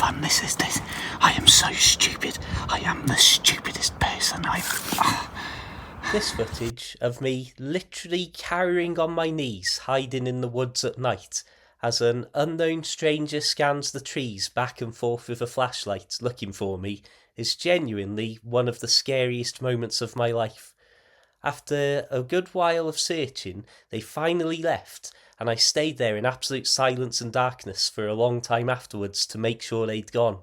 fun, this. I am so stupid. I am the stupidest person I've... This footage of me literally cowering on my knees, hiding in the woods at night, as an unknown stranger scans the trees back and forth with a flashlight looking for me, is genuinely one of the scariest moments of my life. After a good while of searching, they finally left, and I stayed there in absolute silence and darkness for a long time afterwards to make sure they'd gone.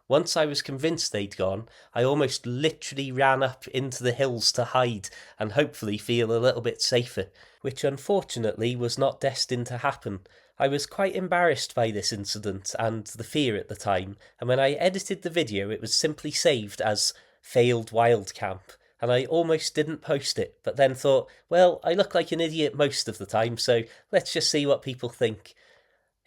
Once I was convinced they'd gone, I almost literally ran up into the hills to hide and hopefully feel a little bit safer, which unfortunately was not destined to happen. I was quite embarrassed by this incident and the fear at the time, and when I edited the video it was simply saved as failed wild camp, and I almost didn't post it, but then thought, well, I look like an idiot most of the time, so let's just see what people think.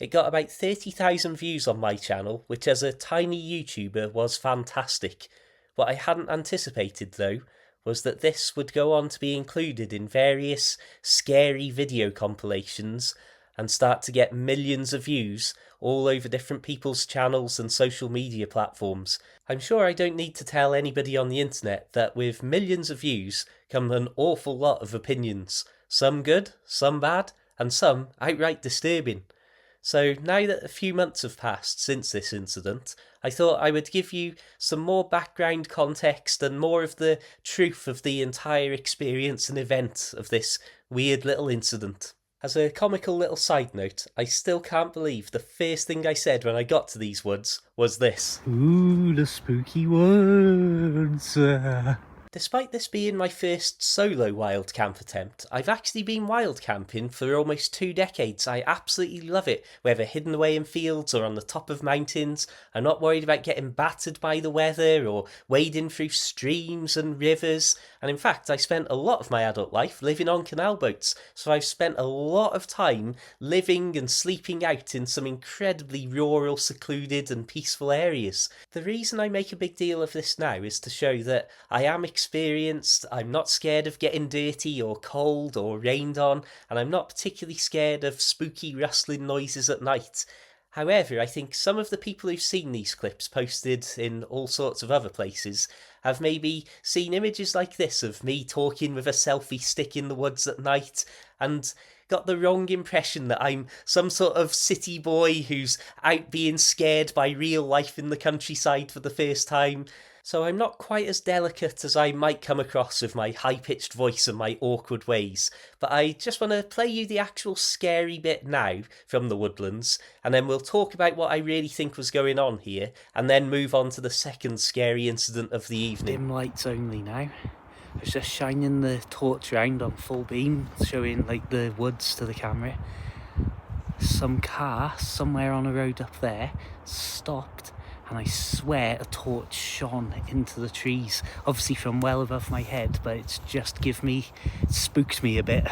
It got about 30,000 views on my channel, which as a tiny YouTuber was fantastic. What I hadn't anticipated though was that this would go on to be included in various scary video compilations and start to get millions of views all over different people's channels and social media platforms. I'm sure I don't need to tell anybody on the internet that with millions of views come an awful lot of opinions, some good, some bad, and some outright disturbing. So now that a few months have passed since this incident, I thought I would give you some more background context and more of the truth of the entire experience and event of this weird little incident. As a comical little side note, I still can't believe the first thing I said when I got to these woods was this. Ooh, the spooky woods. Despite this being my first solo wild camp attempt, I've actually been wild camping for almost 2 decades. I absolutely love it, whether hidden away in fields or on the top of mountains. I'm not worried about getting battered by the weather or wading through streams and rivers. And in fact, I spent a lot of my adult life living on canal boats, so I've spent a lot of time living and sleeping out in some incredibly rural, secluded and peaceful areas. The reason I make a big deal of this now is to show that I am experienced, I'm not scared of getting dirty or cold or rained on, and I'm not particularly scared of spooky rustling noises at night. However, I think some of the people who've seen these clips posted in all sorts of other places have maybe seen images like this of me talking with a selfie stick in the woods at night and got the wrong impression that I'm some sort of city boy who's out being scared by real life in the countryside for the first time. So I'm not quite as delicate as I might come across with my high-pitched voice and my awkward ways, but I just want to play you the actual scary bit now from the woodlands, and then we'll talk about what I really think was going on here, and then move on to the second scary incident of the evening. Dim lights only now. I was just shining the torch round on full beam, showing like the woods to the camera. Some car somewhere on a road up there stopped, and I swear a torch shone into the trees, obviously from well above my head, but it's just spooked me a bit.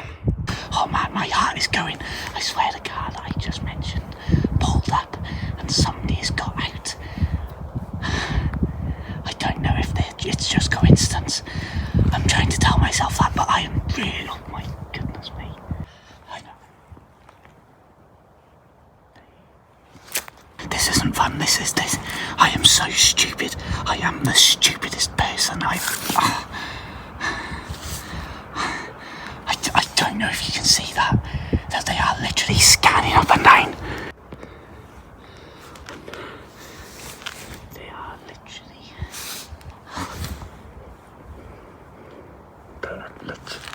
Oh man, my heart is going. I swear the car that I just mentioned pulled up and somebody has got out. I don't know if it's just coincidence. I'm trying to tell myself that, but I am really, oh my goodness me. I know. This isn't fun, this. I am so stupid. I am the stupidest person I've... I don't know if you can see that they are literally scanning up and down. They are literally...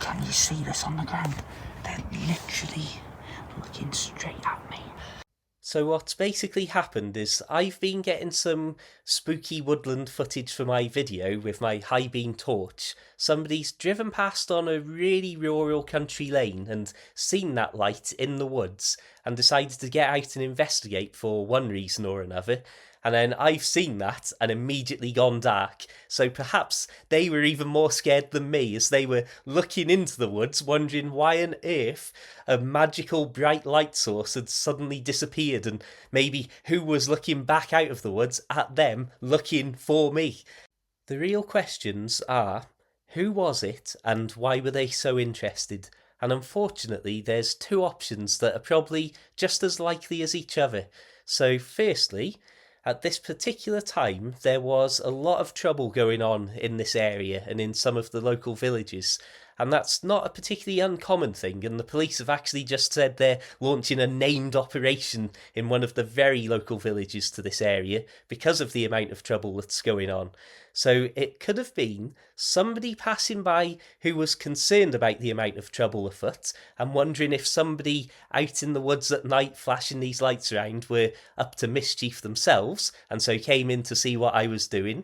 Can you see this on the ground? They're literally looking straight at me. So what's basically happened is I've been getting some spooky woodland footage for my video with my high beam torch. Somebody's driven past on a really rural country lane and seen that light in the woods and decided to get out and investigate for one reason or another. And then I've seen that and immediately gone dark. So perhaps they were even more scared than me as they were looking into the woods, wondering why on earth a magical bright light source had suddenly disappeared and maybe who was looking back out of the woods at them looking for me. The real questions are, who was it and why were they so interested? And unfortunately, there's 2 options that are probably just as likely as each other. So firstly, At this particular time, there was a lot of trouble going on in this area and in some of the local villages. And that's not a particularly uncommon thing, and the police have actually just said they're launching a named operation in one of the very local villages to this area because of the amount of trouble that's going on. So it could have been somebody passing by who was concerned about the amount of trouble afoot and wondering if somebody out in the woods at night flashing these lights around were up to mischief themselves and so came in to see what I was doing.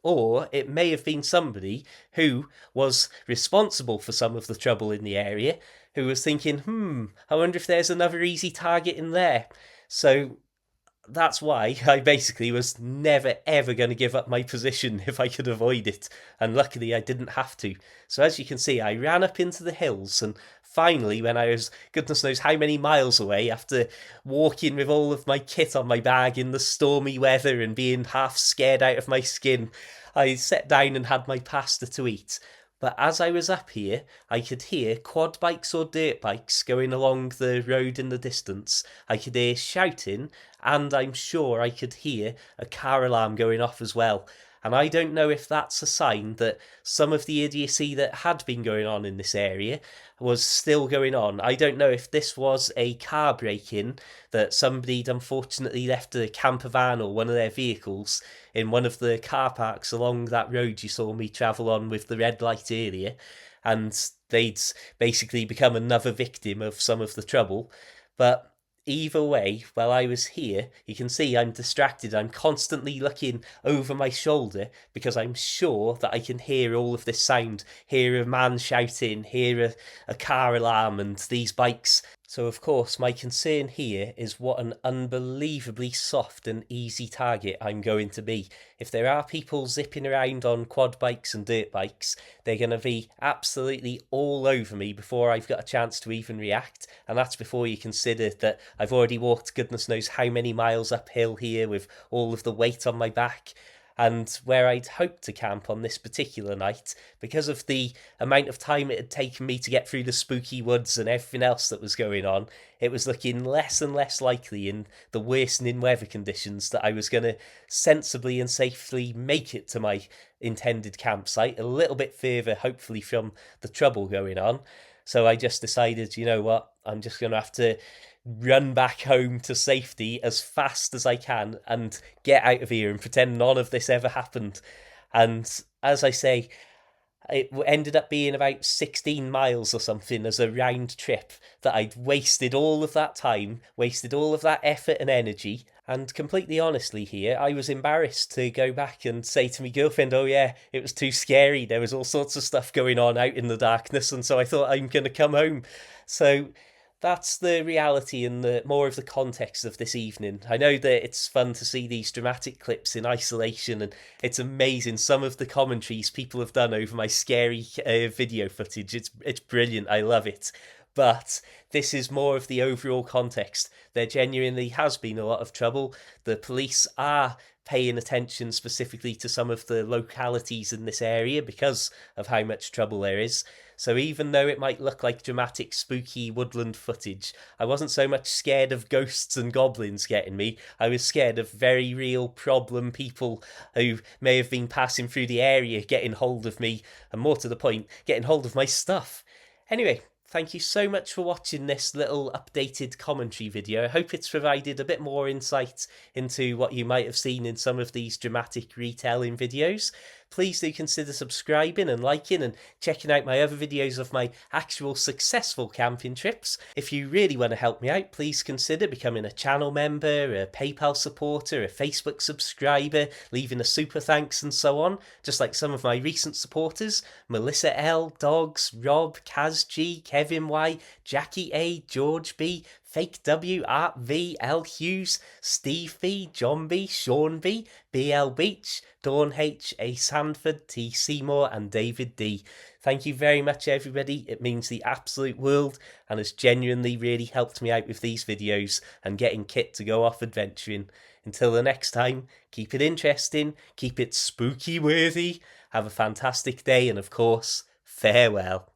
Or it may have been somebody who was responsible for some of the trouble in the area who was thinking, I wonder if there's another easy target in there. So that's why I basically was never ever going to give up my position if I could avoid it, and luckily I didn't have to. So as you can see, I ran up into the hills, and finally, when I was goodness knows how many miles away, after walking with all of my kit on my bag in the stormy weather and being half scared out of my skin, I sat down and had my pasta to eat. But as I was up here, I could hear quad bikes or dirt bikes going along the road in the distance. I could hear shouting, and I'm sure I could hear a car alarm going off as well. And I don't know if that's a sign that some of the idiocy that had been going on in this area was still going on. I don't know if this was a car break-in that somebody'd unfortunately left a camper van or one of their vehicles in one of the car parks along that road you saw me travel on with the red light earlier, and they'd basically become another victim of some of the trouble. But either way, while I was here, you can see I'm distracted. I'm constantly looking over my shoulder because I'm sure that I can hear all of this sound, hear a man shouting, hear a car alarm and these bikes. So of course my concern here is what an unbelievably soft and easy target I'm going to be. If there are people zipping around on quad bikes and dirt bikes, they're going to be absolutely all over me before I've got a chance to even react, and that's before you consider that I've already walked goodness knows how many miles uphill here with all of the weight on my back. And where I'd hoped to camp on this particular night, because of the amount of time it had taken me to get through the spooky woods and everything else that was going on, it was looking less and less likely in the worsening weather conditions that I was going to sensibly and safely make it to my intended campsite, a little bit further, hopefully, from the trouble going on. So I just decided, you know what, I'm just going to have to run back home to safety as fast as I can and get out of here and pretend none of this ever happened. And as I say, it ended up being about 16 miles or something as a round trip that I'd wasted all of that time, wasted all of that effort and energy. And completely honestly here, I was embarrassed to go back and say to my girlfriend, oh yeah, it was too scary. There was all sorts of stuff going on out in the darkness. And so I thought I'm going to come home. So that's the reality and the more of the context of this evening. I know that it's fun to see these dramatic clips in isolation, and it's amazing some of the commentaries people have done over my scary video footage. It's brilliant. I love it. But this is more of the overall context. There genuinely has been a lot of trouble. The police are paying attention specifically to some of the localities in this area because of how much trouble there is. So even though it might look like dramatic, spooky woodland footage, I wasn't so much scared of ghosts and goblins getting me. I was scared of very real problem people who may have been passing through the area getting hold of me, and more to the point, getting hold of my stuff. Anyway, thank you so much for watching this little updated commentary video. I hope it's provided a bit more insight into what you might have seen in some of these dramatic retelling videos. Please do consider subscribing and liking and checking out my other videos of my actual successful camping trips. If you really want to help me out, please consider becoming a channel member, a PayPal supporter, a Facebook subscriber, leaving a super thanks and so on, just like some of my recent supporters: Melissa L, Dogs, Rob, Kaz G, Kevin Y, Jackie A, George B, Fake W, Art V, L Hughes, Steve B, John B, Sean B, BL Beach, Dawn H, A Sanford, T Seymour and David D. Thank you very much everybody, it means the absolute world and has genuinely really helped me out with these videos and getting kit to go off adventuring. Until the next time, keep it interesting, keep it spooky worthy, have a fantastic day and of course, farewell.